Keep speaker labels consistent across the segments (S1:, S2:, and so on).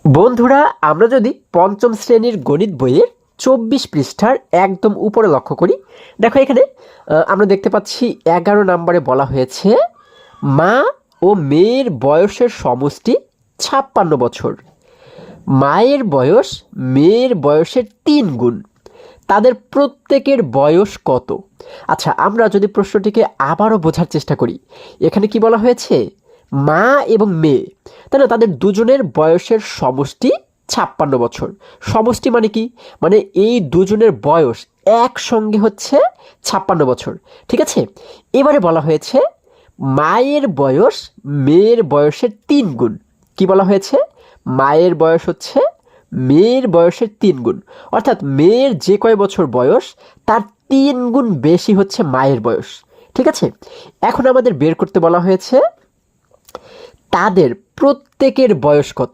S1: বন্ধুরা, আমরা যদি পঞ্চম শ্রেণীর গণিত বইয়ের ২৪ পৃষ্ঠার একদম উপরে লক্ষ্য করি, দেখো এখানে আমরা দেখতে পাচ্ছি ১১ নম্বরে বলা হয়েছে মা ও মেয়ের বয়সের সমষ্টি ৫৬ বছর। মায়ের বয়স মেয়ের বয়সের ৩ গুণ। তাদের প্রত্যেকের বয়স কত? আচ্ছা, আমরা যদি প্রশ্নটিকে আবারও বোঝার চেষ্টা করি, এখানে কি বলা হয়েছে? মা এবং মেয়ে, তাই না, তাদের দুজনের বয়সের সমষ্টি ৫৬ বছর। সমষ্টি মানে কি? মানে এই দুজনের বয়স একসঙ্গে হচ্ছে ৫৬ বছর। ঠিক আছে, এবারে বলা হয়েছে মায়ের বয়স মেয়ের বয়সের ৩ গুণ। কি বলা হয়েছে? মায়ের বয়স হচ্ছে মেয়ের বয়সের ৩ গুণ, অর্থাৎ মেয়ের যে কয় বছর বয়স তার ৩ গুণ বেশি হচ্ছে মায়ের বয়স। ঠিক আছে, এখন আমাদের বের করতে বলা হয়েছে তাদের প্রত্যেকের বয়স কত।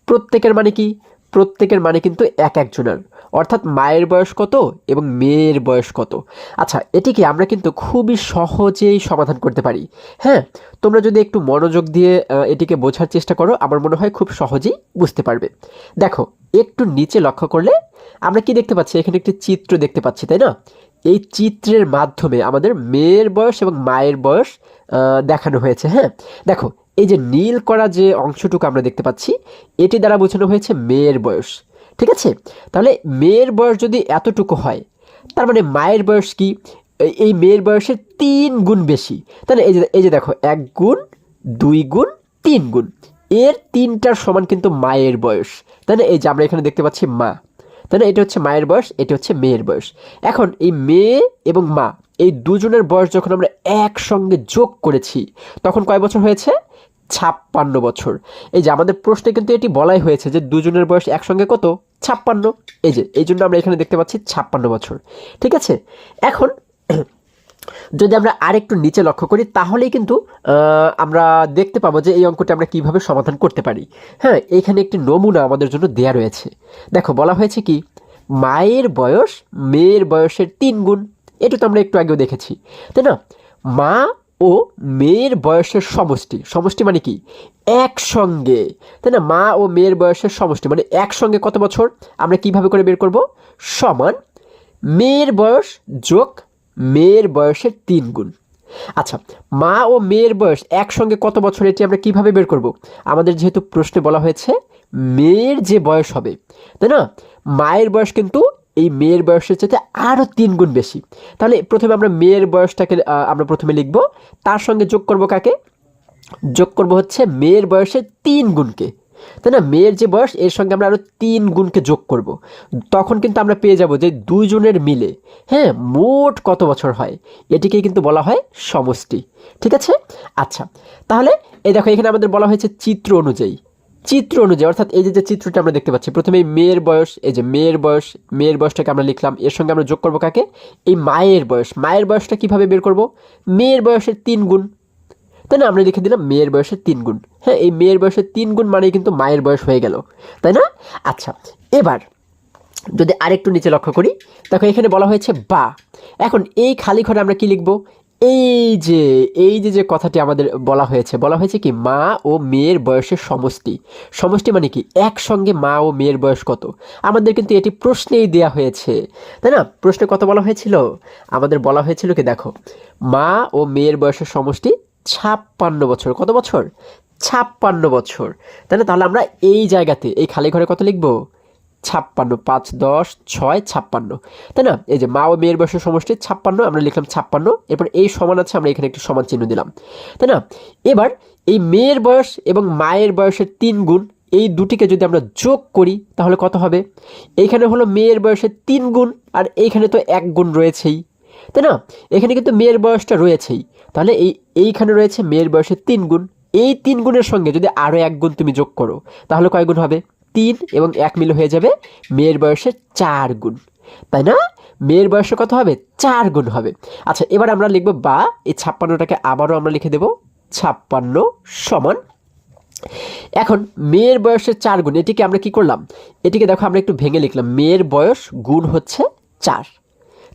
S1: প্রত্যেকের মানে কি? প্রত্যেকের মানে কিন্তু এক একজনের, অর্থাৎ মায়ের বয়স কত এবং মেয়ের বয়স কত। আচ্ছা, এটিকে আমরা কিন্তু খুবই সহজেই সমাধান করতে পারি। হ্যাঁ, তোমরা যদি একটু মনোযোগ দিয়ে এটিকে বোঝার চেষ্টা করো, আমার মনে হয় খুব সহজেই বুঝতে পারবে। দেখো, একটু নিচে লক্ষ্য করলে আমরা কি দেখতে পাচ্ছি? এখানে একটি চিত্র দেখতে পাচ্ছি, তাই না? এই চিত্রের মাধ্যমে আমাদের মেয়ের বয়স এবং মায়ের বয়স দেখানো হয়েছে। হ্যাঁ, দেখো, এই যে নীল করা যে অংশটুকু আমরা দেখতে পাচ্ছি, এটি দ্বারা বোঝানো হয়েছে মেয়ের বয়স। ঠিক আছে, তাহলে মেয়ের বয়স যদি এতটুকু হয়, তার মানে মায়ের বয়স কি? এই মেয়ের বয়সের ৩ গুণ বেশি। তাহলে এই যে দেখো, ১ গুণ, ২ গুণ, ৩ গুণ, এর ৩টার সমান কিন্তু মায়ের বয়স। তাই না? এই যে আমরা এখানে দেখতে পাচ্ছি মা, তাই না? এটা হচ্ছে মায়ের বয়স, এটি হচ্ছে মেয়ের বয়স। এখন এই মেয়ে এবং মা, এই দুজনের বয়স যখন আমরা একসঙ্গে যোগ করেছি, তখন কয় বছর হয়েছে? ৫৬ বছর। এই যে আমাদের প্রশ্নে কিন্তু এটি বলাই হয়েছে যে দুজনের বয়স একসঙ্গে কত? ৫৬। এই জন্য আমরা এখানে দেখতে পাচ্ছি ৫৬ বছর। ঠিক আছে, এখন যদি আমরা আরেকটু নিচে লক্ষ্য করি, তাহলেই কিন্তু আমরা দেখতে পাবো যে এই অঙ্কটি আমরা কিভাবে সমাধান করতে পারি। হ্যাঁ, এইখানে একটি নমুনা আমাদের জন্য দেয়া রয়েছে। দেখো, বলা হয়েছে কি? মায়ের বয়স মেয়ের বয়সের ৩ গুণ। এটা তো আমরা একটু আগেও দেখেছি, তাই না? মা ও মেয়ের বয়সের সমষ্টি। সমষ্টি মানে কি? একসঙ্গে, তাই না? মা ও মেয়ের বয়সের সমষ্টি মানে একসঙ্গে কত বছর? আমরা কিভাবে করে বের করব? সমান মেয়ের বয়স যোগ মেয়ের বয়সের ৩ গুণ। আচ্ছা, মা ও মেয়ের বয়স একসঙ্গে কত বছর, এটি আমরা কিভাবে বের করব? আমাদের যেহেতু প্রশ্নে বলা হয়েছে মেয়ের যে বয়স হবে, তাই না? মায়ের বয়স কিন্তু এই মেয়ের বয়সের চাইতে আরও ৩ গুণ বেশি। তাহলে প্রথমে আমরা মেয়ের বয়সটাকে আমরা প্রথমে লিখব, তার সঙ্গে যোগ করব কাকে? যোগ করব হচ্ছে মেয়ের বয়সের ৩ গুণকে, তাই না? মেয়ের যে বয়স এর সঙ্গে আমরা আরও ৩ গুণকে যোগ করব। তখন কিন্তু আমরা পেয়ে যাব যে দুজনের মিলে, হ্যাঁ, মোট কত বছর হয়। এটিকেই কিন্তু বলা হয় সমষ্টি। ঠিক আছে, আচ্ছা, তাহলে এই দেখো, এখানে আমাদের বলা হয়েছে চিত্র অনুযায়ী। চিত্র অনুযায়ী অর্থাৎ এই যে চিত্রটা আমরা দেখতে পাচ্ছি, প্রথমে মেয়ের বয়স, এই যে মেয়ের বয়সটাকে আমরা লিখলাম, এর সঙ্গে আমরা যোগ করব কাকে? এই মায়ের বয়স। মায়ের বয়সটা কিভাবে বের করব? মেয়ের বয়সের ৩ গুণ, তাই না? আমরা লিখে দিলাম মেয়ের বয়সের ৩ গুণ। হ্যাঁ, এই মেয়ের বয়সের 3 গুণ মানেই কিন্তু মায়ের বয়স হয়ে গেল, তাই না? আচ্ছা, এবার যদি আরেকটু নিচে লক্ষ্য করি, দেখো এখানে বলা হয়েছে বা। এখন এই খালি ঘরে আমরা কি লিখব? এই যে কথাটি আমাদের বলা হয়েছে কি? মা ও মেয়ের বয়সের সমষ্টি। সমষ্টি মানে কি? একসঙ্গে মা ও মেয়ের বয়স কত? আমাদের কিন্তু এটি প্রশ্নেই দেয়া হয়েছে, তাই না? প্রশ্নে কত বলা হয়েছিল? আমাদের বলা হয়েছিল কি? দেখো, মা ও মেয়ের বয়সের সমষ্টি ৫৬ বছর। কত বছর? ৫৬ বছর, তাই না? তাহলে আমরা এই জায়গাতে এই খালি ঘরে কত লিখব? ৫৬। ৫ 10 6 56, তাই না? এই যে মা ও মেয়ের বয়সের সমষ্টি ৫৬, আমরা লিখলাম ৫৬। এরপর এই সমান আছে, আমরা এখানে একটি সমান চিহ্ন দিলাম, তাই না? এবার এই মেয়ের বয়স এবং মায়ের বয়সের ৩ গুণ, এই দুটিকে যদি আমরা যোগ করি তাহলে কত হবে? এইখানে হলো মেয়ের বয়সের ৩ গুণ, আর এইখানে তো ১ গুণ রয়েছেই, তাই না? এখানে কিন্তু মেয়ের বয়সটা রয়েছেই। তাহলে এইখানে রয়েছে মেয়ের বয়সের ৩ গুণ। এই ৩ গুণের সঙ্গে যদি আরও ১ গুণ তুমি যোগ করো, তাহলে কয় গুণ হবে? ৩ এবং ১ মিলে হয়ে যাবে মেয়ের বয়সের ৪ গুণ, তাই না? মেয়ের বয়সে কত হবে? ৪ গুণ হবে। আচ্ছা, এবার আমরা লিখব বা। এই ৫৬টাকে আবারও আমরা লিখে দেব ৫৬ সমান। এখন মেয়ের বয়সের ৪ গুণ, এটিকে আমরা কি করলাম? এটিকে দেখো আমরা একটু ভেঙে লিখলাম, মেয়ের বয়স গুণ হচ্ছে ৪,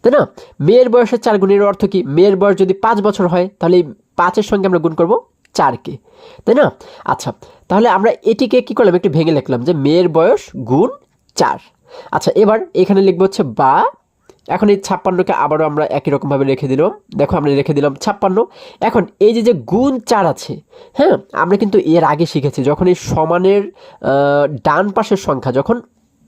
S1: তাই না? মেয়ের বয়সের ৪ গুণের অর্থ কি? মেয়ের বয়স যদি ৫ বছর হয়, তাহলে এই ৫-এর সঙ্গে আমরা গুণ করব 4কে, তাই না? আচ্ছা, তাহলে আমরা এটিকে কি করলাম, একটু ভেঙে লিখলাম যে মেয়ের বয়স গুণ 4। আচ্ছা, এবার এখানে লিখবো হচ্ছে বা, এখন এই 56কে আবারও আমরা একই রকমভাবে রেখে দিলাম। দেখো আমরা রেখে দিলাম 56। এখন এই যে গুণ 4 আছে, হ্যাঁ, আমরা কিন্তু এর আগে শিখেছি যখন এই সমানের ডান পাশের সংখ্যা যখন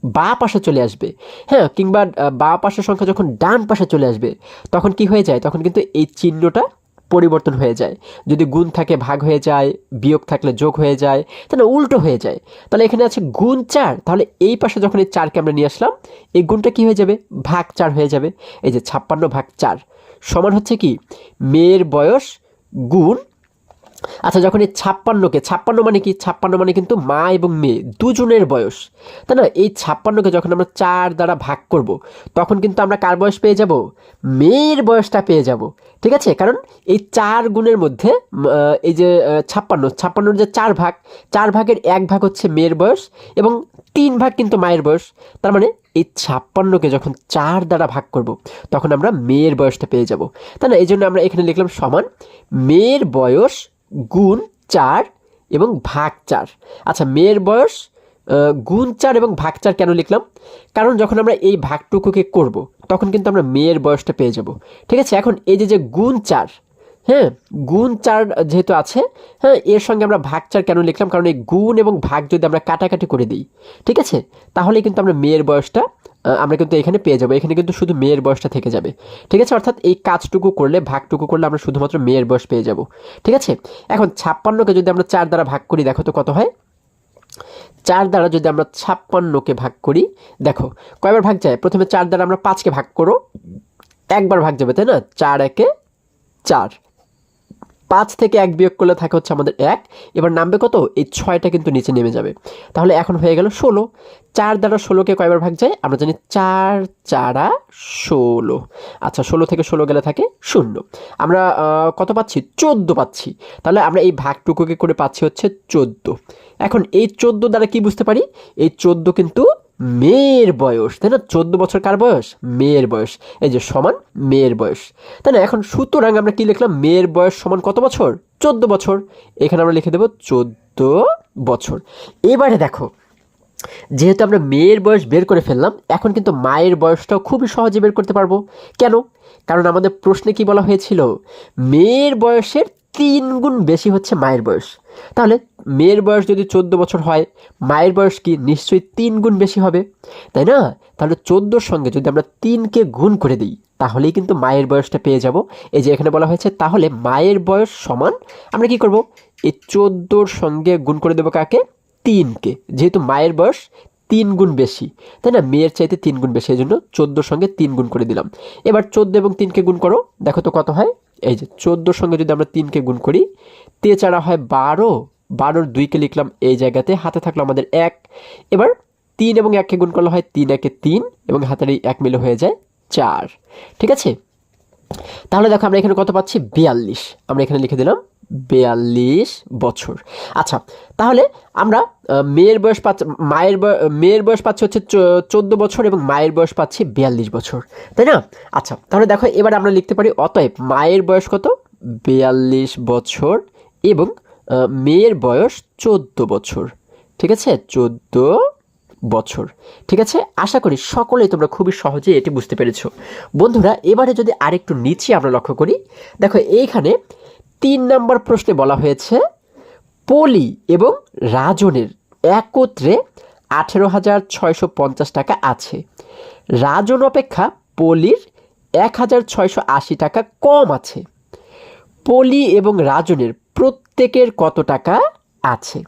S1: বা পাশে চলে আসবে, হ্যাঁ, কিংবা বা পাশের সংখ্যা যখন ডান পাশে চলে আসবে, তখন কি হয়ে যায়, তখন কিন্তু এই চিহ্নটা পরিবর্তন হয়ে যায়। যদি গুণ থাকে ভাগ হয়ে যায়, বিয়োগ থাকলে যোগ হয়ে যায়, তাহলে উল্টো হয়ে যায়। তাহলে এখানে আছে গুণ 4, তাহলে এই পাশে যখন এই 4কে আমরা নিয়ে আসলাম, এই গুণটা কি হয়ে যাবে, ভাগ 4 হয়ে যাবে। এই যে 56 ভাগ 4 সমান হচ্ছে কি মেয়ের বয়স গুণ, আচ্ছা, যখন এই 56কে, 56 মানে কি, 56 মানে কিন্তু মা এবং মেয়ে দুজনের বয়স, তাই না? এই 56কে যখন আমরা 4 দ্বারা ভাগ করব, তখন কিন্তু আমরা কার বয়স পেয়ে যাব, মেয়ের বয়সটা পেয়ে যাব। ঠিক আছে, কারণ এই 4 গুণের মধ্যে এই যে 56 যে 4 ভাগ, 4 ভাগের 1 ভাগ হচ্ছে মেয়ের বয়স এবং 3 ভাগ কিন্তু মায়ের বয়স। তার মানে এই 56কে যখন 4 দ্বারা ভাগ করব, তখন আমরা মেয়ের বয়সটা পেয়ে যাব, তাই না? এই জন্য আমরা এখানে লিখলাম সমান মেয়ের বয়স গুণ 4 এবং ভাগ 4। আচ্ছা, মেয়ের বয়স গুণ 4 এবং ভাগ 4 কেন লিখলাম, কারণ যখন আমরা এই ভাগটুকুকে করব, তখন কিন্তু আমরা মেয়ের বয়সটা পেয়ে যাব। ঠিক আছে, এখন এই যে গুণ 4, হ্যাঁ, গুণ 4 যেহেতু আছে, হ্যাঁ, এর সঙ্গে আমরা ভাগ 4 কেন লিখলাম, কারণ এই গুণ এবং ভাগ যদি আমরা কাটাকাটি করে দিই, ঠিক আছে, তাহলে কিন্তু আমরা মেয়ের বয়সটা আমরা কিন্তু এখানে পেয়ে যাবো। এখানে কিন্তু শুধু মেয়ের বয়সটা থেকে যাবে। ঠিক আছে, অর্থাৎ এই কাজটুকু করলে, ভাগটুকু করলে আমরা শুধুমাত্র মেয়ের বয়স পেয়ে যাব। ঠিক আছে, এখন 56কে যদি আমরা 4 দ্বারা ভাগ করি, দেখো তো কত হয়। 4 দ্বারা যদি আমরা 56কে ভাগ করি, দেখো কয়বার ভাগ যায়, প্রথমে 4 দ্বারা আমরা 5কে ভাগ করো, একবার ভাগ যাবে, তাই না? 4 একে 4, 5 থেকে 1 বিয়োগ করলে থাকে হচ্ছে আমাদের 1, এবার নামবে কত, এই 6টা কিন্তু নিচে নেমে যাবে। তাহলে এখন হয়ে গেল 16। 4 দ্বারা 16কে কয়বার ভাগ যায়, আমরা জানি 4 4 16। আচ্ছা, 16 থেকে 16 গেলে থাকে 0। আমরা কত পাচ্ছি, 14 পাচ্ছি। তাহলে আমরা এই ভাগটুকুকে করে পাচ্ছি হচ্ছে 14। এখন এই 14 দ্বারা কি বুঝতে পারি, এই 14 কিন্তু মেয়ের বয়স, তাই না? 14 বছর কার বয়স, মেয়ের বয়স। এই যে সমান মেয়ের বয়স, তাই না? এখন সুতরাং আমরা কি লিখলাম, মেয়ের বয়স সমান কত বছর, 14 বছর। এখানে আমরা লিখে দেব 14 বছর। এবারে দেখো, যেহেতু আমরা মেয়ের বয়স বের করে ফেললাম, এখন কিন্তু মায়ের বয়সটাও খুবই সহজে বের করতে পারবো। কেন, কারণ আমাদের প্রশ্নে কি বলা হয়েছিল, মেয়ের বয়সের 3 গুণ বেশি হচ্ছে মায়ের বয়স। তাহলে মেয়ের বয়স যদি 14 বছর হয়, মায়ের বয়স কি নিশ্চয়ই 3 গুণ বেশি হবে, তাই না? তাহলে 14-র সঙ্গে যদি আমরা 3কে গুণ করে দিই, তাহলেই কিন্তু মায়ের বয়সটা পেয়ে যাব। এই যে এখানে বলা হয়েছে, তাহলে মায়ের বয়স সমান, আমরা কি করব, এই 14-র সঙ্গে গুণ করে দেবো কাকে, 3কে, যেহেতু মায়ের বয়স 3 গুণ বেশি, তাই না? মেয়ের চাইতে 3 গুণ বেশি, এই জন্য 14-র সঙ্গে 3 গুণ করে দিলাম। এবার 14 এবং 3কে গুণ করো, দেখো তো কত হয়। এই যে 14-র সঙ্গে যদি আমরা 3কে গুণ করি, 3 হয় 12, 12-র 2কে লিখলাম এই জায়গাতে, হাতে থাকলো আমাদের 1। এবার 3 এবং 1কে গুণ করলে হয় 3 একে 3 এবং হাতের এই 1 মিলে হয়ে যায় 4। ঠিক আছে, তাহলে দেখো আমরা এখানে কত পাচ্ছি, 42। আমরা এখানে লিখে দিলাম 42 বছর। আচ্ছা, তাহলে আমরা মেয়ের বয়স পাচ্ছি, মেয়ের বয়স পাচ্ছি হচ্ছে 14 বছর এবং মায়ের বয়স পাচ্ছি 42 বছর, তাই না? আচ্ছা, তাহলে দেখো এবার আমরা লিখতে পারি, অতএব মায়ের বয়স কত, 42 বছর এবং মেয়ের বয়স 14 বছর। ঠিক আছে, 14 বছর। ঠিক আছে, আশা করি সকলেই তোমরা খুবই সহজে এটি বুঝতে পেরেছো। বন্ধুরা, এবারে যদি আরেকটু নিচে আমরা লক্ষ্য করি, দেখো এইখানে 3 নম্বর প্রশ্নে বলা হয়েছে, পলি এবং রাজনের একত্রে 18,650 টাকা আছে। রাজন অপেক্ষা পলির 1,680 টাকা কম আছে। পলি এবং রাজনের প্রত্যেকের কত টাকা আছে?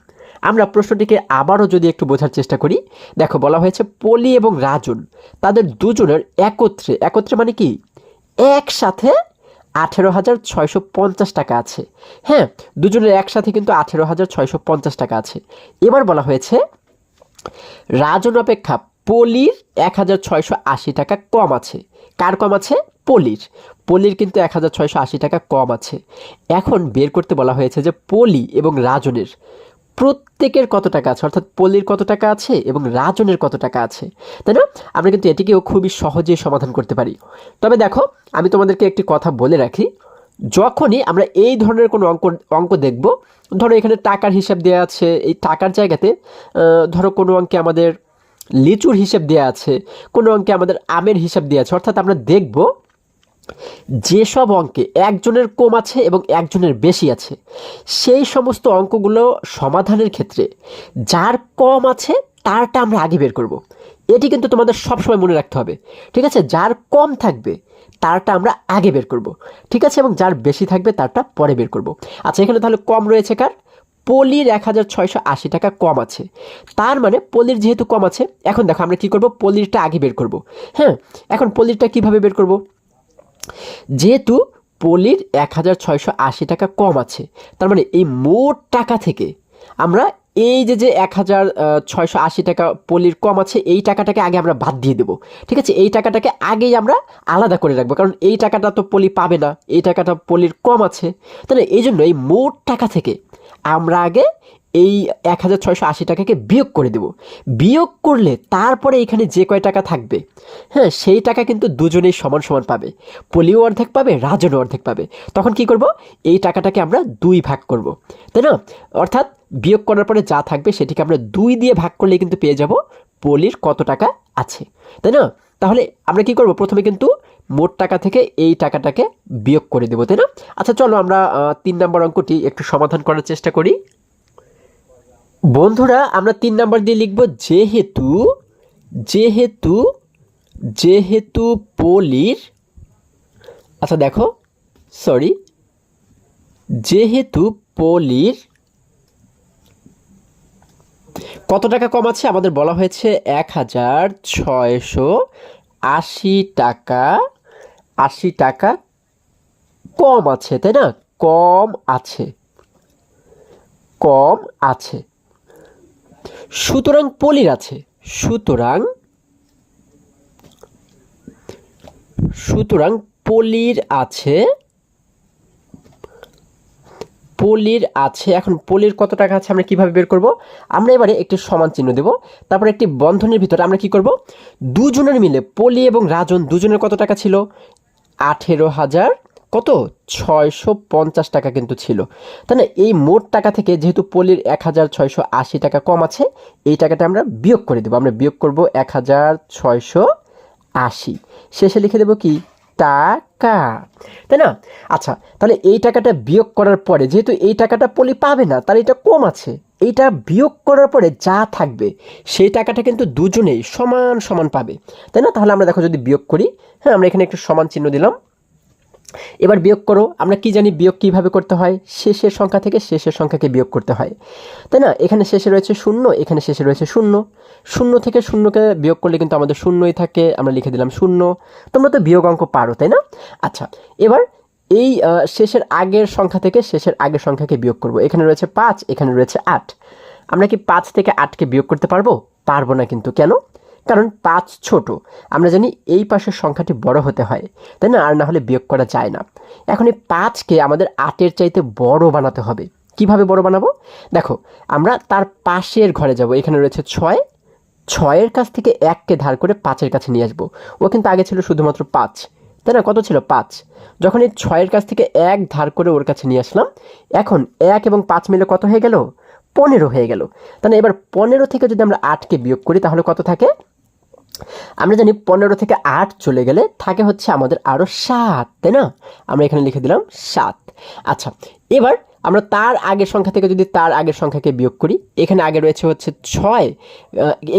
S1: আমরা প্রশ্নটিকে আবারও যদি একটু বোঝার চেষ্টা করি, দেখো বলা হয়েছে পলি এবং রাজন, তাদের দুজনের একত্রে, একত্রে মানে কি, একসাথে 18,650 টাকা আছে। হ্যাঁ, দুজনের একসাথে কিন্তু 18,650 টাকা আছে। এবার বলা হয়েছে রাজন অপেক্ষা পলির 1,680 টাকা কম আছে। কার কম আছে? পলির। পলির কিন্তু 1,680 টাকা কম আছে। এখন বের করতে বলা হয়েছে যে পলি এবং রাজনের প্রত্যেকের কত টাকা আছে, অর্থাৎ পলির কত টাকা আছে এবং রাজনের কত টাকা আছে, তাই না? আমরা কিন্তু এটিকেও খুবই সহজেই সমাধান করতে পারি। তবে দেখো, আমি তোমাদেরকে একটি কথা বলে রাখি, যখনই আমরা এই ধরনের কোনো অঙ্ক দেখব, ধরো এখানে টাকার হিসাব দেওয়া আছে, এই টাকার জায়গাতে ধরো কোনো অঙ্কে আমাদের লিচুর হিসাব দেওয়া আছে, কোনো অঙ্কে আমাদের আমের হিসাব দেওয়া আছে, অর্থাৎ আমরা দেখব যেসব অঙ্কে একজনের কম আছে এবং একজনের বেশি আছে, সেই সমস্ত অঙ্কগুলো সমাধানের ক্ষেত্রে যার কম আছে তারটা আমরা আগে বের করব। এটি কিন্তু তোমাদের সবসময় মনে রাখতে হবে, ঠিক আছে? যার কম থাকবে তারটা আমরা আগে বের করব, ঠিক আছে? এবং যার বেশি থাকবে তারটা পরে বের করব। আচ্ছা, এখানে তাহলে কম রয়েছে কার? পলির 1680 টাকা কম আছে। তার মানে পলির যেহেতু কম আছে, এখন দেখো আমরা কি করব, পলিরটা আগে বের করব। হ্যাঁ, এখন পলিরটা কিভাবে বের করব? যেহেতু পলির 1680 টাকা কম আছে, তার মানে এই মোট টাকা থেকে আমরা এই যে 1680 টাকা পলির কম আছে, এই টাকাটাকে আগে আমরা বাদ দিয়ে দেবো, ঠিক আছে? এই টাকাটাকে আগেই আমরা আলাদা করে রাখবো, কারণ এই টাকাটা তো পলি পাবে না, এই টাকাটা পলির কম আছে। তাহলে এই জন্য এই মোট টাকা থেকে আমরা আগে এই 1680 টাকাকে বিয়োগ করে দেব। বিয়োগ করলে তারপরে এখানে যে কয় টাকা থাকবে, হ্যাঁ, সেই টাকা কিন্তু দুজনেই সমান সমান পাবে। পলিও অর্ধেক পাবে, রাজনও অর্ধেক পাবে। তখন কি করব, এই টাকাটাকে আমরা 2 ভাগ করব, তাই না? অর্থাৎ বিয়োগ করার পরে যা থাকবে সেটিকে আমরা 2 দিয়ে ভাগ করলেই কিন্তু পেয়ে যাব পলির কত টাকা আছে, তাই না? তাহলে আমরা কি করব, প্রথমে কিন্তু মোট টাকা থেকে এই টাকাটাকে বিয়োগ করে দেবো, তাই না? আচ্ছা, চলো আমরা 3 নম্বর অঙ্কটি একটু সমাধান করার চেষ্টা করি। বন্ধুরা, আমরা 3 নাম্বার দিয়ে লিখব যেহেতু যেহেতু যেহেতু পলির, আচ্ছা দেখো, সরি, যেহেতু পলির কত টাকা কম আছে? আমাদের বলা হয়েছে 1680 টাকা, 80 টাকা কম আছে, তাই না? কম আছে, কম আছে। সুতরাং পলির আছে, সুতরাং সুতরাং পলির আছে, পলির আছে। এখন পলির কত টাকা আছে আমরা কিভাবে বের করব? আমরা এবারে একটি সমান চিহ্ন দেব, তারপর একটি বন্ধনীর ভিতরে আমরা কি করব, দুজনের মিলে পলি এবং রাজন দুজনের কত টাকা ছিল? 18,000 কত 650 টাকা কিন্তু ছিল, তাই না? এই মোট টাকা থেকে যেহেতু পলির 1680 টাকা কম আছে, এই টাকাটা আমরা বিয়োগ করে দেবো। আমরা বিয়োগ করব 1680, শেষে লিখে দেবো কি? টাকা, তাই না? আচ্ছা, তাহলে এই টাকাটা বিয়োগ করার পরে যেহেতু এই টাকাটা পলি পাবে না, তার এটা কম আছে, এইটা বিয়োগ করার পরে যা থাকবে সেই টাকাটা কিন্তু দুজনেই সমান সমান পাবে, তাই না? তাহলে আমরা দেখো যদি বিয়োগ করি, হ্যাঁ, আমরা এখানে একটু সমান চিহ্ন দিলাম। এবার বিয়োগ করো। আমরা কি জানি বিয়োগ কিভাবে করতে হয়? শেষের সংখ্যা থেকে শেষের সংখ্যাকে বিয়োগ করতে হয়, তাই না? এখানে শেষে রয়েছে 0, এখানে শেষে রয়েছে 0, 0 থেকে 0কে বিয়োগ করলে কিন্তু আমাদের 0ই থাকে, আমরা লিখে দিলাম 0। তোমরা তো বিয়োগ অঙ্ক পারো, তাই না? আচ্ছা, এবার এই শেষের আগের সংখ্যা থেকে শেষের আগের সংখ্যাকে বিয়োগ করব। এখানে রয়েছে 5, এখানে রয়েছে 8। আমরা কি 5 থেকে 8কে বিয়োগ করতে পারবো? পারবো না কিন্তু। কেন? কারণ 5 ছোট, আমরা জানি এই পাশের সংখ্যাটি বড় হতে হয়, তাই না? আর না হলে বিয়োগ করা যায় না। এখন এই 5কে আমাদের 8-এর চাইতে বড় বানাতে হবে। কিভাবে বড় বানাবো? দেখো, আমরা তার পাশের ঘরে যাব। এখানে রয়েছে 6, 6-এর কাছ থেকে 1কে ধার করে 5-এর কাছে নিয়ে আসবো। ও কিন্তু আগে ছিল শুধুমাত্র 5, তাই না? কত ছিল? 5। যখন এই 6-এর কাছ থেকে 1 ধার করে ওর কাছে নিয়ে আসলাম, এখন 1 এবং 5 মিলে কত হয়ে গেল? 15 হয়ে গেল। তাহলে এবার 15 থেকে যদি আমরা 8কে বিয়োগ করি তাহলে কত থাকে? আমরা জানি 15 থেকে 8 চলে গেলে থাকে হচ্ছে আমাদের আরও 7, তাই না? আমরা এখানে লিখে দিলাম 7। আচ্ছা, এবার আমরা তার আগের সংখ্যা থেকে যদি তার আগের সংখ্যাকে বিয়োগ করি, এখানে আগে রয়েছে হচ্ছে 6,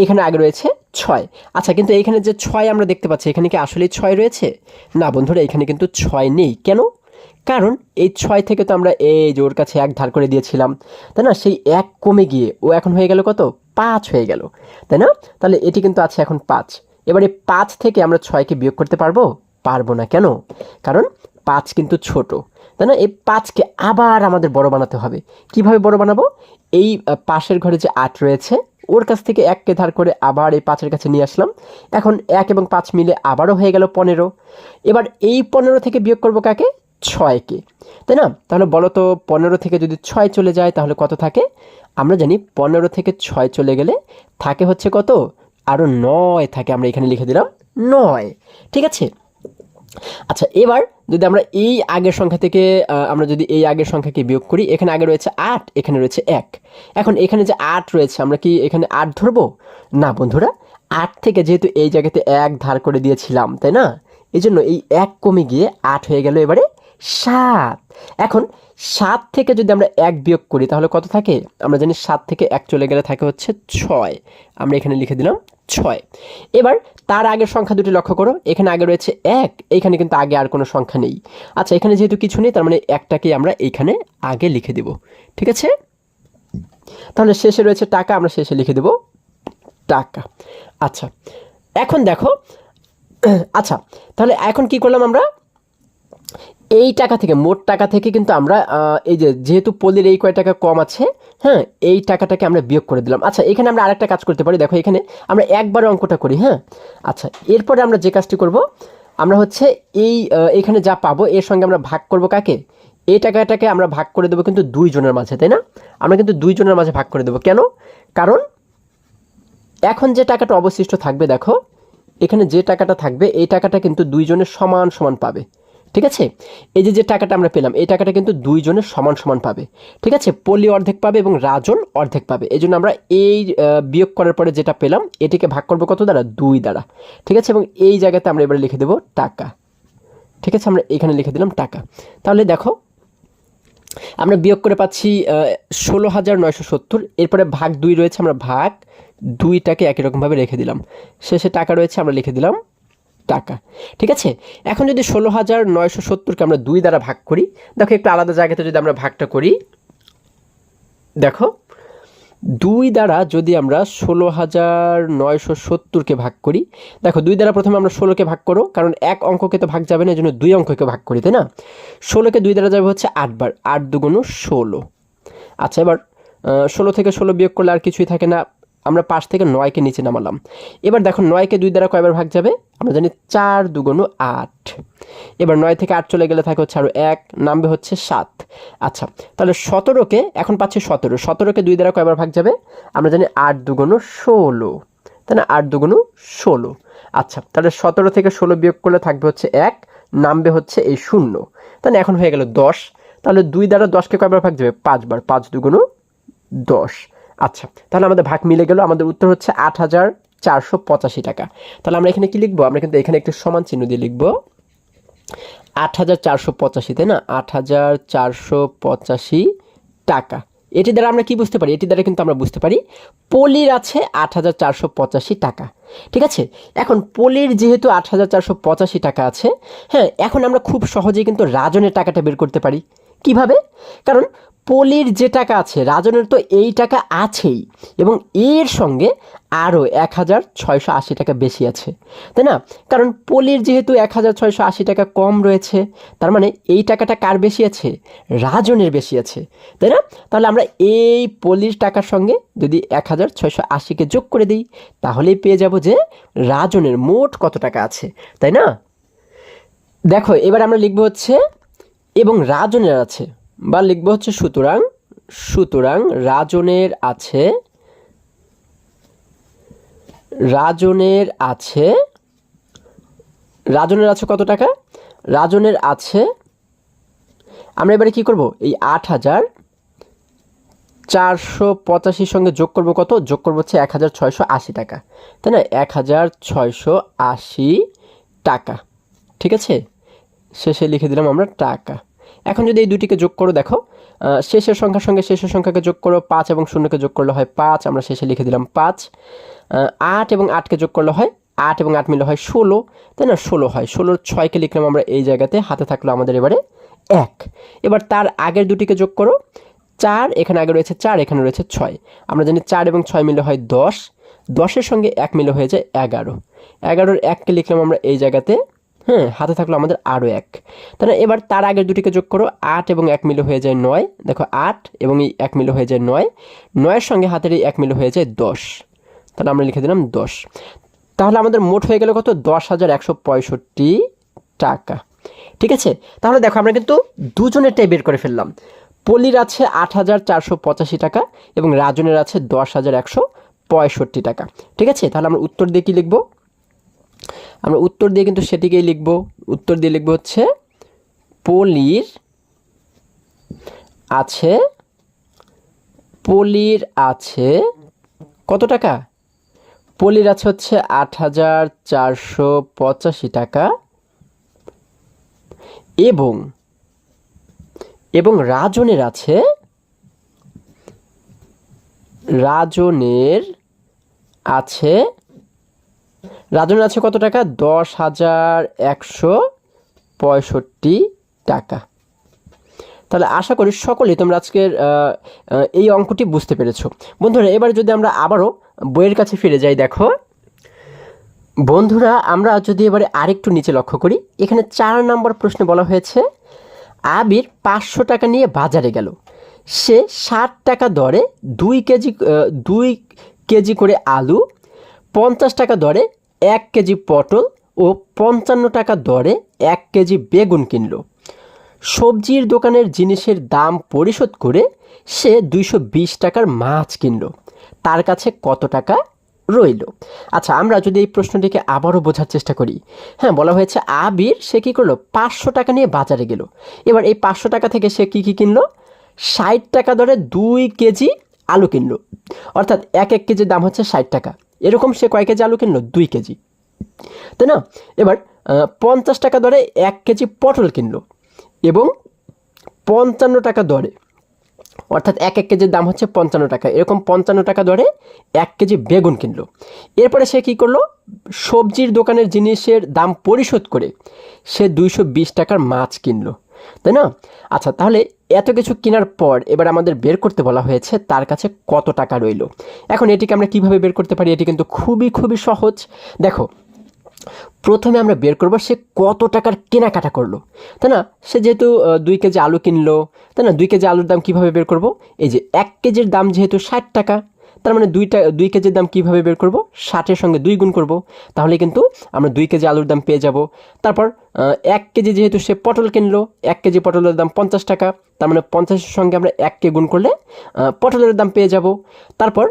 S1: এখানে আগে রয়েছে 6। আচ্ছা, কিন্তু এখানে যে 6 আমরা দেখতে পাচ্ছি, এখানে কি আসলেই 6 রয়েছে? না বন্ধুরা, এখানে কিন্তু 6 নেই। কেন? কারণ এই 6 থেকে তো আমরা এই যে ওর কাছে 1 ধার করে দিয়েছিলাম, তাই না? সেই 1 কমে গিয়ে ও এখন হয়ে গেল কত? 5 হয়ে গেল, তাই না? তাহলে এটি কিন্তু আছে এখন 5। এবারে 5 থেকে আমরা 6কে বিয়োগ করতে পারবো? পারবো না। কেন? কারণ 5 কিন্তু ছোট, তাই না? এই 5কে আবার আমাদের বড় বানাতে হবে। কিভাবে বড় বানাবো? এই পাশের ঘরে যে 8 রয়েছে, ওর কাছ থেকে 1কে ধার করে আবার এই 5-এর কাছে নিয়ে আসলাম। এখন 1 এবং 5 মিলে আবারও হয়ে গেল 15। এবার এই 15 থেকে বিয়োগ করবো কাকে? 6কে, তাই না? তাহলে বলো তো, 15 থেকে যদি 6 চলে যায় তাহলে কত থাকে? আমরা জানি 15 থেকে 6 চলে গেলে থাকে হচ্ছে কত? আরও 9 থাকে। আমরা এখানে লিখে দিলাম 9, ঠিক আছে? আচ্ছা, এবার যদি আমরা এই আগের সংখ্যা থেকে আমরা যদি এই আগের সংখ্যাকে বিয়োগ করি, এখানে আগে রয়েছে 8, এখানে রয়েছে 1। এখন এখানে যে 8 রয়েছে, আমরা কি এখানে 8 ধরবো? না বন্ধুরা, 8 থেকে যেহেতু এই জায়গাতে 1 ধার করে দিয়েছিলাম, তাই না? এই জন্য এই 1 কমে গিয়ে 8 হয়ে গেল এবারে 7। এখন 7 থেকে যদি আমরা 1 বিয়োগ করি তাহলে কত থাকে? আমরা জানি 7 থেকে 1 চলে গেলে থাকে হচ্ছে 6। আমরা এখানে লিখে দিলাম 6। এবার তার আগের সংখ্যা দুটি লক্ষ্য করো, এখানে আগে রয়েছে 1, এখানে কিন্তু আগে আর কোনো সংখ্যা নেই। আচ্ছা, এখানে যেহেতু কিছু নেই, তার মানে 1টাকে আমরা এইখানে আগে লিখে দেব। ঠিক আছে, তাহলে শেষে রয়েছে টাকা, আমরা শেষে লিখে দেব টাকা। আচ্ছা, এখন দেখো, আচ্ছা তাহলে এখন কি করলাম আমরা? এই টাকা থেকে, মোট টাকা থেকে কিন্তু আমরা এই যেহেতু পল্লীর এই কয় টাকা কম আছে, হ্যাঁ, এই টাকাটাকে আমরা বিয়োগ করে দিলাম। আচ্ছা, এখানে আমরা আরেকটা কাজ করতে পারি। দেখো, এখানে আমরা একবার অঙ্কটা করি, হ্যাঁ। আচ্ছা, এরপরে আমরা যে কাজটি করব, আমরা হচ্ছে এইখানে যা পাবো এর সঙ্গে আমরা ভাগ করব কাকে? এই টাকাটাকে আমরা ভাগ করে দেবো কিন্তু 2 জনের মাঝে, তাই না? আমরা কিন্তু 2 জনের মাঝে ভাগ করে দেবো। কেন? কারণ এখন যে টাকাটা অবশিষ্ট থাকবে, দেখো এখানে যে টাকাটা থাকবে, এই টাকাটা কিন্তু 2 জনের সমান সমান পাবে। ঠিক আছে, এই যে টাকাটা আমরা পেলাম, এই টাকাটা কিন্তু 2 জনের সমান সমান পাবে। ঠিক আছে, পল্লী অর্ধেক পাবে এবং রাজন অর্ধেক পাবে। এই জন্য আমরা এই বিয়োগ করার পরে যেটা পেলাম, এটিকে ভাগ করবো কত দ্বারা? 2 দ্বারা। ঠিক আছে, এবং এই জায়গাতে আমরা এবারে লিখে দেবো টাকা। ঠিক আছে, আমরা এখানে লিখে দিলাম টাকা। তাহলে দেখো, আমরা বিয়োগ করে পাচ্ছি 16,970। এরপরে ভাগ 2 রয়েছে, আমরা ভাগ 2টাকে একই রকমভাবে রেখে দিলাম। শেষে টাকা রয়েছে, আমরা লিখে দিলাম টাকা। ঠিক আছে, এখন যদি 16,970কে আমরা 2 দ্বারা ভাগ করি, দেখো একটু আলাদা জায়গাতে যদি আমরা ভাগটা করি, দেখো 2 দ্বারা যদি আমরা 16,970কে ভাগ করি, দেখো 2 দ্বারা প্রথমে আমরা 16কে ভাগ করো, কারণ এক অঙ্ককে তো ভাগ যাবে না, এই জন্য 2 অঙ্ককে ভাগ করি, তাই না? 16কে 2 দ্বারা যাবে হচ্ছে 8 বার, 8 দুগুণ 16। আচ্ছা, এবার 16 থেকে 16 বিয়োগ করলে আর কিছুই থাকে না, আমরা 5 থেকে 9কে নিচে নামালাম। এবার দেখো 9কে 2 দ্বারা কয়বার ভাগ যাবে? আমরা জানি 4 দুগুণ 8। এবার 9 থেকে 8 চলে গেলে থাকে হচ্ছে আরও 1, নামবে হচ্ছে 7। আচ্ছা, তাহলে 17কে এখন পাচ্ছি 17কে 2 দ্বারা কয়বার ভাগ যাবে? আমরা জানি 8 দুগুণ 16, তাই না? 8 দুগুণ 16। আচ্ছা, তাহলে 17 থেকে 16 বিয়োগ করলে থাকবে হচ্ছে 1, নামবে হচ্ছে এই 0। তাহলে এখন হয়ে গেল 10। তাহলে 2 দ্বারা 10কে কয়বার ভাগ যাবে? 5 বার, 5 দুগুণ 10। আচ্ছা, তাহলে আমাদের ভাগ মিলে গেল, আমাদের উত্তর হচ্ছে 8,485 টাকা। তাহলে আমরা এখানে কি লিখবো? আমরা কিন্তু এখানে একটু সমান চিহ্ন দিয়ে লিখবো 8,485, তাই না? 8,485 টাকা। এটি দ্বারা আমরা কি বুঝতে পারি? এটি দ্বারা কিন্তু আমরা বুঝতে পারি পল্লীর আছে 8,485 টাকা। ঠিক আছে, এখন পল্লীর যেহেতু 8,485 টাকা আছে, হ্যাঁ, এখন আমরা খুব সহজেই কিন্তু রাজনের টাকাটা বের করতে পারি। কিভাবে? কারণ পল্লীর যে টাকা আছে, রাজনের তো এই টাকা আছেই, এবং এর সঙ্গে আরও 1,680 টাকা বেশি আছে, তাই না? কারণ পল্লীর যেহেতু 1,680 টাকা কম রয়েছে, তার মানে এই টাকাটা কার বেশি আছে? রাজনের বেশি আছে, তাই না? তাহলে আমরা এই পল্লীর টাকার সঙ্গে যদি 1,680কে যোগ করে দিই, তাহলেই পেয়ে যাব যে রাজনের মোট কত টাকা আছে, তাই না? দেখো, এবার আমরা লিখবো হচ্ছে এবং রাজনের আছে, বা লিখবো হচ্ছে সুতরাং রাজনের আছে কত টাকা? রাজনের আছে, আমরা এবারে কি করব? এই 8,485 সঙ্গে যোগ করব কত? যোগ করবো হচ্ছে 1,680 টাকা, তাই না? 1,680 টাকা। ঠিক আছে, শেষে লিখে দিলাম আমরা টাকা। এখন যদি এই দুটিকে যোগ করো, দেখো শেষের সংখ্যার সঙ্গে শেষের সংখ্যাকে যোগ করো, 5 এবং 0কে যোগ করলে হয় 5, আমরা শেষে লিখে দিলাম 5। 8 এবং 8কে যোগ করলে হয় 8 এবং 8 মিলে হয় 16, তাই না? 16 হয়। 16 6কে লিখলাম আমরা এই জায়গাতে, হাতে থাকলো আমাদের এবারে 1। এবার তার আগের দুটিকে যোগ করো, 4, এখানে আগে রয়েছে 4, এখানে রয়েছে 6, আমরা জানি 4 এবং 6 মিলে হয় 10, 10-এর সঙ্গে 1 মিলে হয়ে যায় 11, 11-এর 1কে লিখলাম আমরা এই জায়গাতে, হ্যাঁ, হাতে থাকলো আমাদের আরও 1। তাহলে এবার তার আগের দুটিকে যোগ করো, 8 এবং 1 মিলে হয়ে যায় 9, দেখো 8 এবং এই 1 মিলে হয়ে যায় 9, 9-এর সঙ্গে হাতের এই 1 মিলে হয়ে যায় 10, তাহলে আমরা লিখে দিলাম 10। তাহলে আমাদের মোট হয়ে গেল কত? 10,165 টাকা। ঠিক আছে, তাহলে দেখো আমরা কিন্তু দুজনেরটাই বের করে ফেললাম। পল্লীর আছে 8,485 টাকা এবং রাজনের আছে 10,165 টাকা। ঠিক আছে, তাহলে আমরা উত্তর দিয়ে কি লিখবো? আমরা উত্তর দিয়ে কিন্তু সেটিকেই লিখব। উত্তর দিয়ে লিখব হচ্ছে পলির আছে, পলির আছে কত টাকা? পলির আছে হচ্ছে 8,485 টাকা, এবং রাজনের আছে, রাজনের আছে কত টাকা? 10,165 টাকা। তাহলে আশা করি সকলেই তোমরা আজকের এই অঙ্কটি বুঝতে পেরেছো। বন্ধুরা, এবার যদি আমরা আবারও বইয়ের কাছে ফিরে যাই, দেখো বন্ধুরা, আমরা যদি এবারে আরেকটু নিচে লক্ষ্য করি, এখানে 4 নম্বর প্রশ্নে বলা হয়েছে আবির 500 টাকা নিয়ে বাজারে গেল। সে 60 টাকা দরে 2 কেজি করে আলু, 50 টাকা দরে 1 কেজি পটল ও 55 টাকা দরে 1 কেজি বেগুন কিনল। সবজির দোকানের জিনিসের দাম পরিশোধ করে সে 220 টাকার মাছ কিনল। তার কাছে কত টাকা রইল? আচ্ছা, আমরা যদি এই প্রশ্নটিকে আবারও বোঝার চেষ্টা করি, হ্যাঁ, বলা হয়েছে আবির সে কী করলো? 500 টাকা নিয়ে বাজারে গেল। এবার এই 500 টাকা থেকে সে কী কিনলো? 60 টাকা দরে 2 কেজি আলু কিনলো, অর্থাৎ এক কেজির দাম হচ্ছে 60 টাকা। এরকম সে কয় কেজি আলু কিনলো? 2 কেজি, তাই না? এবার 50 টাকা দরে 1 কেজি পটল কিনলো, এবং 55 টাকা দরে, অর্থাৎ এক কেজির দাম হচ্ছে 55 টাকা, এরকম 55 টাকা দরে 1 কেজি বেগুন কিনলো। এরপরে সে কী করলো? সবজির দোকানের জিনিসের দাম পরিশোধ করে সে 220 টাকার মাছ কিনলো, তাই না? আচ্ছা, তাহলে এত কিছু কেনার পর এবার আমাদের বের করতে বলা হয়েছে তার কাছে কত টাকা রইল। এখন এটিকে আমরা কিভাবে বের করতে পারি? এটি কিন্তু খুবই সহজ। দেখো, প্রথমে আমরা বের করব সে কত টাকার কেনাকাটা করলো, তাই না? সে যেহেতু 2 কেজি আলু কিনলো, তাই না? 2 কেজি আলুর দাম কিভাবে বের করব? এই যে 1 কেজির দাম যেহেতু 60 টাকা, তার মানে 2 কেজির দাম কিভাবে বের করব? 60-এর সঙ্গে 2 গুণ করব, তাহলে কিন্তু আমরা 2 কেজি আলুর দাম পেয়ে যাব। তারপর 1 কেজি যেহেতু সে পটল কিনলো, 1 কেজি পটলের দাম 50 টাকা, তার মানে 50-এর সঙ্গে আমরা 1কে গুণ করলে পটলের দাম পেয়ে যাব। তারপর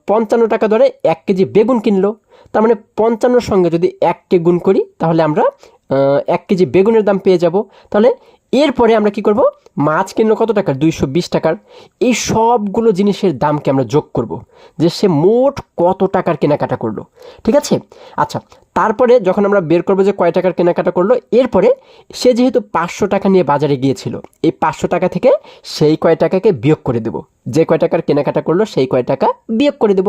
S1: 55 টাকা দরে 1 কেজি বেগুন কিনলো, তার মানে 55-এর সঙ্গে যদি 1কে গুণ করি তাহলে আমরা 1 কেজি বেগুনের দাম পেয়ে যাব। তাহলে এরপরে আমরা কি করব? মাছ কিনলো কত টাকার? 220 টাকার। এই সবগুলো জিনিসের দামকে আমরা যোগ করব, যে সে মোট কত টাকার কেনাকাটা করলো। ঠিক আছে? আচ্ছা, তারপরে যখন আমরা বের করবো যে কয় টাকার কেনাকাটা করলো, এরপরে সে যেহেতু 500 টাকা নিয়ে বাজারে গিয়েছিল, এই 500 টাকা থেকে সেই কয় টাকাকে বিয়োগ করে দেব। যে কয় টাকার কেনাকাটা করলো সেই কয় টাকা বিয়োগ করে দেব।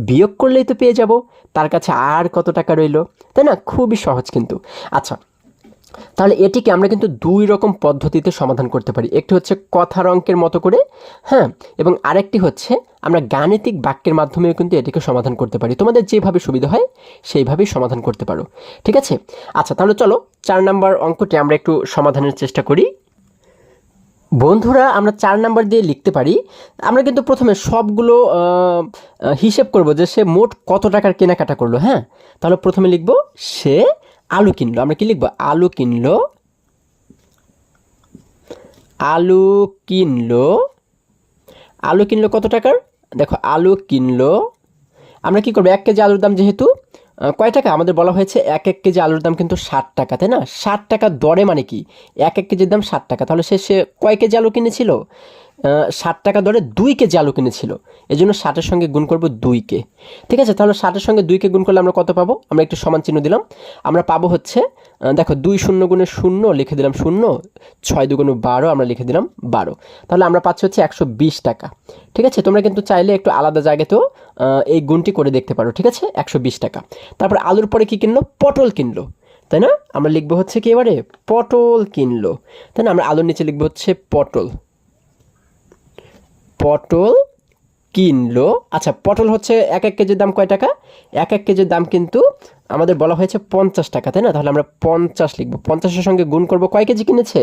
S1: বিয়োগ করলেই তো পেয়ে যাব তার কাছে আর কত টাকা রইলো, তাই না? খুবই সহজ কিন্তু। আচ্ছা, তাহলে এটিকে আমরা কিন্তু 2 রকম পদ্ধতিতে সমাধান করতে পারি। একটি হচ্ছে কথার অঙ্কের মতো করে, হ্যাঁ, এবং আরেকটি হচ্ছে আমরা গাণিতিক বাক্যের মাধ্যমেও কিন্তু এটিকে সমাধান করতে পারি। তোমাদের যেভাবে সুবিধা হয় সেইভাবেই সমাধান করতে পারো। ঠিক আছে? আচ্ছা, তাহলে চলো 4 নম্বর অঙ্কটি আমরা একটু সমাধানের চেষ্টা করি। বন্ধুরা, আমরা 4 নাম্বার দিয়ে লিখতে পারি। আমরা কিন্তু প্রথমে সবগুলো হিসেব করব যে সে মোট কত টাকার কেনাকাটা করলো। হ্যাঁ, তাহলে প্রথমে লিখব সে আলু কিনলো। আমরা কি লিখব? আলু কিনলো, আলু কিনলো, আলু কিনলো কত টাকার? দেখো, আলু কিনলো, আমরা কি করবো? 1 কেজি আলুর দাম যেহেতু কয় টাকা আমাদের বলা হয়েছে, 1 কেজি আলুর দাম কিন্তু 60 টাকা, তাই না? 60 টাকা দরে মানে কি? 1 কেজির দাম 60 টাকা, তাহলে সে কয় কেজি আলু কিনেছিল? 60 টাকা দরে 2 কেজি আলু কিনেছিল। এই জন্য 60-এর সঙ্গে গুণ করবো 2কে। ঠিক আছে? তাহলে 60-এর সঙ্গে 2কে গুণ করলে আমরা কত পাবো? আমরা একটু সমান চিহ্ন দিলাম, আমরা পাবো হচ্ছে, দেখো 2 শূন্য গুণে 0 লিখে দিলাম 0, 6 দুগুণে 12 আমরা লিখে দিলাম 12। তাহলে আমরা পাচ্ছি হচ্ছে 120 টাকা। ঠিক আছে? তোমরা কিন্তু চাইলে একটু আলাদা জায়গাতেও এই গুণটি করে দেখতে পারো। ঠিক আছে? 120 টাকা। তারপর আলুর পরে কি কিনলো? পটল কিনলো, তাই না? আমরা লিখবো হচ্ছে কি এবারে? পটল কিনলো, তাই না? আমরা আলুর নিচে লিখবো হচ্ছে পটল, পটল কিনলো। আচ্ছা, পটল হচ্ছে 1 কেজির দাম কয় টাকা? 1 কেজির দাম কিন্তু আমাদের বলা হয়েছে 50 টাকা, তাই না? তাহলে আমরা 50 লিখবো। 50-এর সঙ্গে গুণ করবো, কয় কেজি কিনেছে?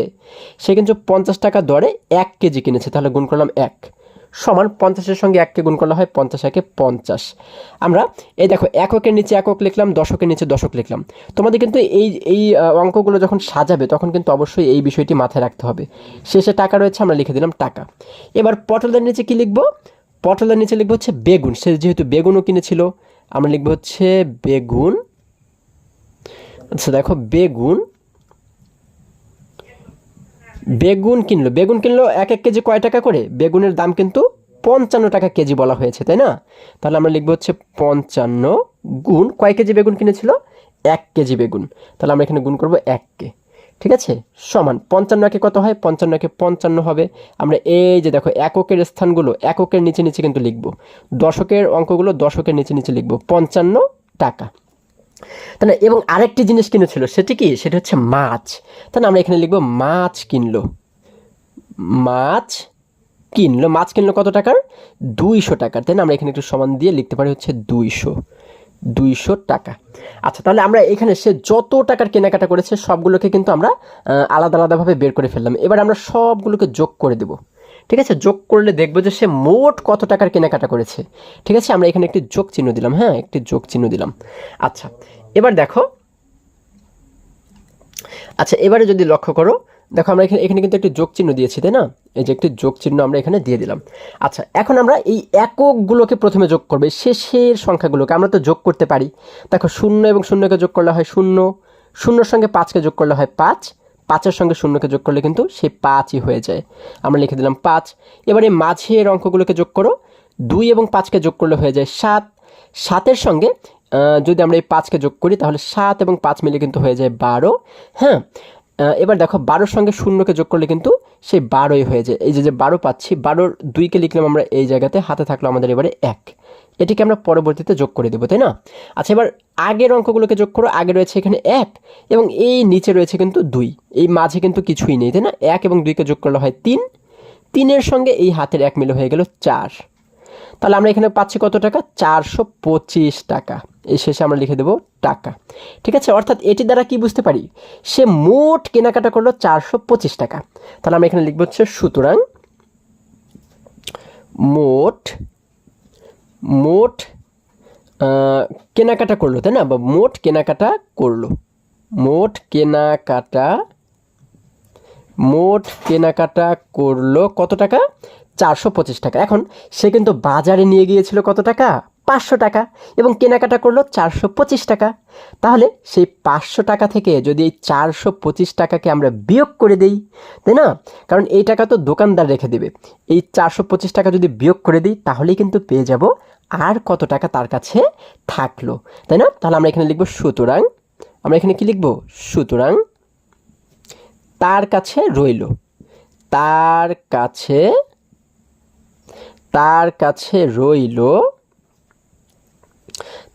S1: সে কিন্তু 50 টাকা দরে 1 কেজি কিনেছে, তাহলে গুণ করলাম 1 সমান 50-এর সঙ্গে 1কে গুণ করলে হয় 50 একে 50। আমরা এই দেখো, এককের নিচে একক লিখলাম, দশকের নিচে দশক লিখলাম। তোমাদের কিন্তু এই অঙ্কগুলো যখন সাজাবে তখন কিন্তু অবশ্যই এই বিষয়টি মাথায় রাখতে হবে। শেষে টাকা রয়েছে, আমরা লিখে দিলাম টাকা। এবার পটলের নিচে কি লিখবো? পটলের নিচে লিখবো হচ্ছে বেগুন। সে যেহেতু বেগুনও কিনেছিল, আমরা লিখবো হচ্ছে বেগুন, আচ্ছা দেখো, বেগুন বেগুন কিনলো, বেগুন কিনলো 1 কেজি কয় টাকা করে? বেগুনের দাম কিন্তু 55 টাকা কেজি বলা হয়েছে, তাই না? তাহলে আমরা লিখবো হচ্ছে 55 গুণ কয় কেজি বেগুন কিনেছিল? 1 কেজি বেগুন। তাহলে আমরা এখানে গুণ করবো 1কে, ঠিক আছে, সমান 55 কত হয়? 55 হবে। আমরা এই যে দেখো এককের স্থানগুলো এককের নিচে নিচে কিন্তু লিখবো, দশকের অঙ্কগুলো দশকের নিচে নিচে লিখবো, 55 টাকা, তাই না? এবং আরেকটি জিনিস কিনেছিল, সেটি কি? সেটা হচ্ছে মাছ। তাই না? আমরা এখানে লিখবো মাছ কিনলো, মাছ কিনলো, মাছ কিনলো কত টাকার? 200 টাকার, তাই না? আমরা এখানে একটু সমান দিয়ে লিখতে পারি হচ্ছে 200 টাকা। আচ্ছা, তাহলে আমরা এখানে সে যত টাকার কেনাকাটা করেছে সবগুলোকে কিন্তু আমরা আলাদা আলাদাভাবে বের করে ফেললাম। এবার আমরা সবগুলোকে যোগ করে দেব, ঠিক আছে? যোগ করলে দেখবো যে সে মোট কত টাকার কেনাকাটা করেছে, ঠিক আছে? আমরা এখানে একটি যোগ চিহ্ন দিলাম, হ্যাঁ, একটি যোগ চিহ্ন দিলাম। আচ্ছা, এবার দেখো, আচ্ছা এবারে যদি লক্ষ্য করো, দেখো আমরা এখানে এখানে কিন্তু একটি যোগ চিহ্ন দিয়েছি, তাই না? এই যে একটি যোগ চিহ্ন আমরা এখানে দিয়ে দিলাম। আচ্ছা, এখন আমরা এই এককগুলোকে প্রথমে যোগ করবে, শেষের সংখ্যাগুলোকে আমরা তো যোগ করতে পারি। দেখো 0 এবং 0কে যোগ করলে হয় 0, 0-র সঙ্গে 5কে যোগ করলে হয় 5, 5-এর সঙ্গে 0কে যোগ করলে কিন্তু সেই 5ই হয়ে যায়। আমরা লিখে দিলাম 5। এবারে মাঝের অঙ্কগুলোকে যোগ করো, 2 এবং 5কে যোগ করলে হয়ে যায় 7, 7-এর সঙ্গে যদি আমরা এই 5কে যোগ করি তাহলে 7 এবং 5 মিলে কিন্তু হয়ে যায় 12, হ্যাঁ। এবার দেখো 12-র সঙ্গে 0কে যোগ করলে কিন্তু সেই 12ই হয়ে যায়। এই যে 12 পাচ্ছি, 12-র 2কে লিখলাম আমরা এই জায়গাতে, হাতে থাকলো আমাদের এবারে 1, এটিকে আমরা পরবর্তীতে যোগ করে দেবো, তাই না? আচ্ছা, এবার আগের অঙ্কগুলোকে যোগ করো, আগে রয়েছে এখানে 1 এবং এই নিচে রয়েছে কিন্তু 2, এই মাঝে কিন্তু কিছুই নেই, তাই না? 1 এবং 2কে যোগ করলে হয় 3, 3-এর সঙ্গে এই হাতের 1 মিলে হয়ে গেল 4। তাহলে আমরা এখানে পাচ্ছি কত টাকা? 425 টাকা। এই শেষে আমরা লিখে দেব টাকা, ঠিক আছে? অর্থাৎ এটি দ্বারা কি বুঝতে পারি? সে মোট কেনাকাটা করলো 425 টাকা। তাহলে আমরা এখানে লিখবো হচ্ছে সুতরাং মোট মোট কেনাকাটা করলো, তাই না? বা মোট কেনাকাটা করলো, মোট কেনাকাটা করলো কত টাকা? 425 টাকা। এখন সে কিন্তু বাজারে নিয়ে গিয়েছিল কত টাকা? 500 টাকা, এবং কেনাকাটা করলো 425 টাকা। তাহলে সেই 500 টাকা থেকে যদি এই 425 টাকাকে আমরা বিয়োগ করে দিই, তাই না? কারণ এই টাকা তো দোকানদার রেখে দেবে, এই 425 টাকা যদি বিয়োগ করে দিই তাহলেই কিন্তু পেয়ে যাব আর কত টাকা তার কাছে থাকলো, তাই না? তাহলে আমরা এখানে লিখবো সুতরাং, আমরা এখানে কি লিখবো? সুতরাং তার কাছে রইল, তার কাছে রইল,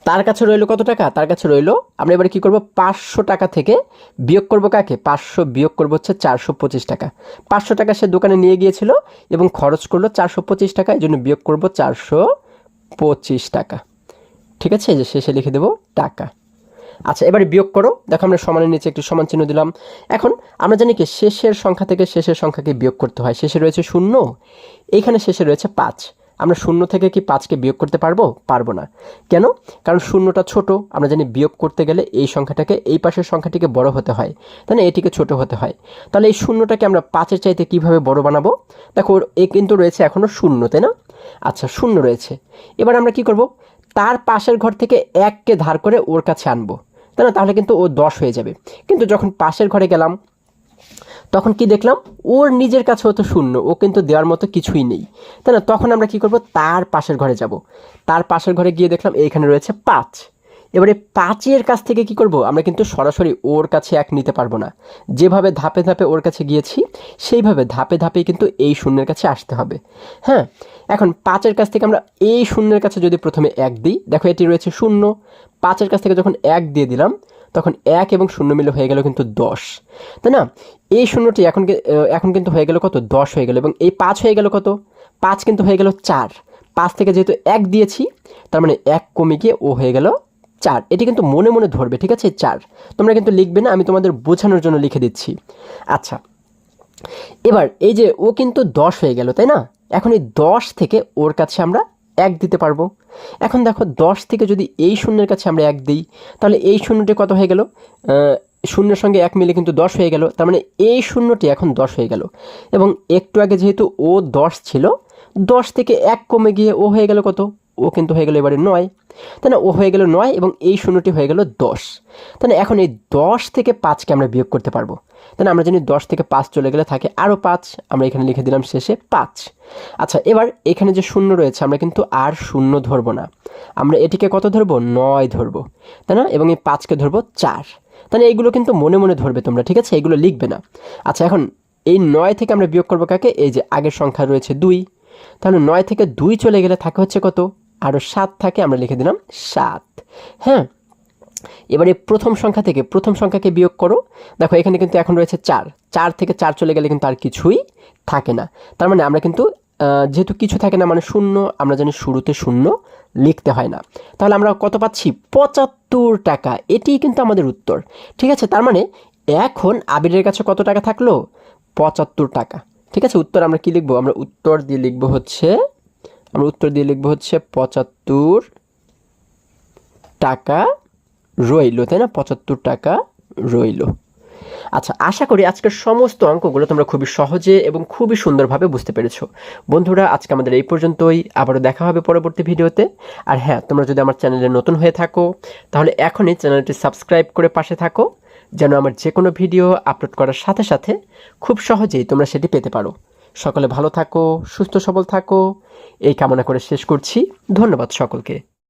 S1: তার কাছে রইল কত টাকা? তার কাছে রইল, আমরা এবারে কি করব? 500 টাকা থেকে বিয়োগ করব কাকে? 500 বিয়োগ করব হচ্ছে 425 টাকা। 500 টাকা সে দোকানে নিয়ে গিয়েছিল এবং খরচ করলো 425 টাকা, এই জন্য বিয়োগ করব 425 টাকা, ঠিক আছে? এই যে শেষে লিখে দেব টাকা। আচ্ছা, এবারে বিয়োগ করো, দেখো আমরা সমানের নিচে একটি সমান চিহ্ন দিলাম। এখন আমরা জানি কি শেষের সংখ্যা থেকে শেষের সংখ্যাকে বিয়োগ করতে হয়। শেষে রয়েছে 0, এইখানে শেষে রয়েছে 5, আমরা 0 থেকে কি 5কে বিয়োগ করতে পারবো? পারবো না। কেন? কারণ 0টা ছোট, আমরা জানি বিয়োগ করতে গেলে এই সংখ্যাটাকে এই পাশের সংখ্যাটিকে বড় হতে হয়, তাই না? এটিকে ছোট হতে হয়। তাহলে এই 0টাকে আমরা 5-এর চাইতে কিভাবে বড় বানাবো? দেখো এ কিন্তু রয়েছে এখনো 0, তাই না? আচ্ছা, 0 রয়েছে। এবার আমরা কি করব? তার পাশের ঘর থেকে 1কে ধার করে ওর কাছে আনবো, তাই না? তাহলে কিন্তু ও 10 হয়ে যাবে। কিন্তু যখন পাশের ঘরে গেলাম তখন কি দেখলাম? ওর নিজের কাছেও তো 0, ও কিন্তু দেওয়ার মতো কিছুই নেই, তাই না? তখন আমরা কি করব? তার পাশের ঘরে যাব। তার পাশের ঘরে গিয়ে দেখলাম এইখানে রয়েছে 5। এবারে 5-এর কাছ থেকে কি করব? আমরা কিন্তু সরাসরি ওর কাছে 1 নিতে পারবো না। যেভাবে ধাপে ধাপে ওর কাছে গিয়েছি সেইভাবে ধাপে ধাপে কিন্তু এই 0-এর কাছে আসতে হবে, হ্যাঁ। এখন 5-এর কাছ থেকে আমরা এই 0-এর কাছে যদি প্রথমে 1 দিই, দেখো এটি রয়েছে 0, 5-এর কাছ থেকে যখন 1 দিয়ে দিলাম তখন 1 এবং 0 মিলে হয়ে গেল কিন্তু 10, তাই না? এই 0টি এখন কিন্তু হয়ে গেল কত? 10 হয়ে গেল। এবং এই 5 হয়ে গেল কত? 5 কিন্তু হয়ে গেল 4। 5 থেকে যেহেতু 1 দিয়েছি তার মানে 1 কমে গিয়ে ও হয়ে গেল 4। এটি কিন্তু মনে মনে ধরবে, ঠিক আছে? 4 তোমরা কিন্তু লিখবে না, আমি তোমাদের বোঝানোর জন্য লিখে দিচ্ছি। আচ্ছা, এবার এই যে ও কিন্তু 10 হয়ে গেল, তাই না? এখন এই 10 থেকে ওর কাছে আমরা 1 দিতে পারবো। এখন দেখো 10 থেকে যদি এই 0-এর কাছে আমরা 1 দিই তাহলে এই 0টি কত হয়ে গেল? 0-এর সঙ্গে 1 মিলে কিন্তু 10 হয়ে গেল। তার মানে এই 0টি এখন 10 হয়ে গেল। এবং একটু আগে যেহেতু ও 10 ছিল, 10 থেকে 1 কমে গিয়ে ও হয়ে গেল কত? ও কিন্তু হয়ে গেল এবারে 9, তাই না? ও হয়ে গেল 9 এবং এই শূন্যটি হয়ে গেল 10, তাই না? এখন এই 10 থেকে 5কে আমরা বিয়োগ করতে পারবো, তাই না? আমরা জানি 10 থেকে 5 চলে গেলে থাকে আরও 5, আমরা এখানে লিখে দিলাম শেষে 5। আচ্ছা, এবার এখানে যে শূন্য রয়েছে আমরা কিন্তু আর শূন্য ধরবো না, আমরা এটিকে কত ধরবো? 9 ধরবো, তাই না? এবং এই 5কে ধরবো 4, তাই না? এইগুলো কিন্তু মনে মনে ধরবে তোমরা, ঠিক আছে? এগুলো লিখবে না। আচ্ছা, এখন এই 9 থেকে আমরা বিয়োগ করবো কাকে? এই যে আগের সংখ্যা রয়েছে 2, তাহলে 9 থেকে 2 চলে গেলে থাকে হচ্ছে কত? আরও 7 থাকে, আমরা লিখে দিলাম 7। হ্যাঁ, এবারে প্রথম সংখ্যা থেকে প্রথম সংখ্যাকে বিয়োগ করো। দেখো এখানে কিন্তু এখন রয়েছে 4, 4 থেকে 4 চলে গেলে কিন্তু আর কিছুই থাকে না। তার মানে আমরা কিন্তু যেহেতু কিছু থাকে না মানে শূন্য, আমরা জানি শুরুতে শূন্য লিখতে হয় না। তাহলে আমরা কত পাচ্ছি? 75 টাকা। এটিই কিন্তু আমাদের উত্তর, ঠিক আছে? তার মানে এখন আবিরের কাছে কত টাকা থাকলো? 75 টাকা, ঠিক আছে? উত্তর আমরা কি লিখবো? আমরা উত্তর দিয়ে লিখবো হচ্ছে 75 টাকা রইল, তাই না? 75 টাকা রইল। আচ্ছা, আশা করি আজকের সমস্ত অঙ্কগুলো তোমরা খুবই সহজে এবং খুবই সুন্দরভাবে বুঝতে পেরেছো। বন্ধুরা, আজকে আমাদের এই পর্যন্তই, আবারও দেখা হবে পরবর্তী ভিডিওতে। আর হ্যাঁ, তোমরা যদি আমার চ্যানেলে নতুন হয়ে থাকো তাহলে এখনই চ্যানেলটি সাবস্ক্রাইব করে পাশে থাকো, যেন আমার যে কোনো ভিডিও আপলোড করার সাথে সাথে খুব সহজেই তোমরা সেটি পেতে পারো। সকলে ভালো থাকো, সুস্থ সবল থাকো, এই কামনা করে শেষ করছি। ধন্যবাদ সকলকে।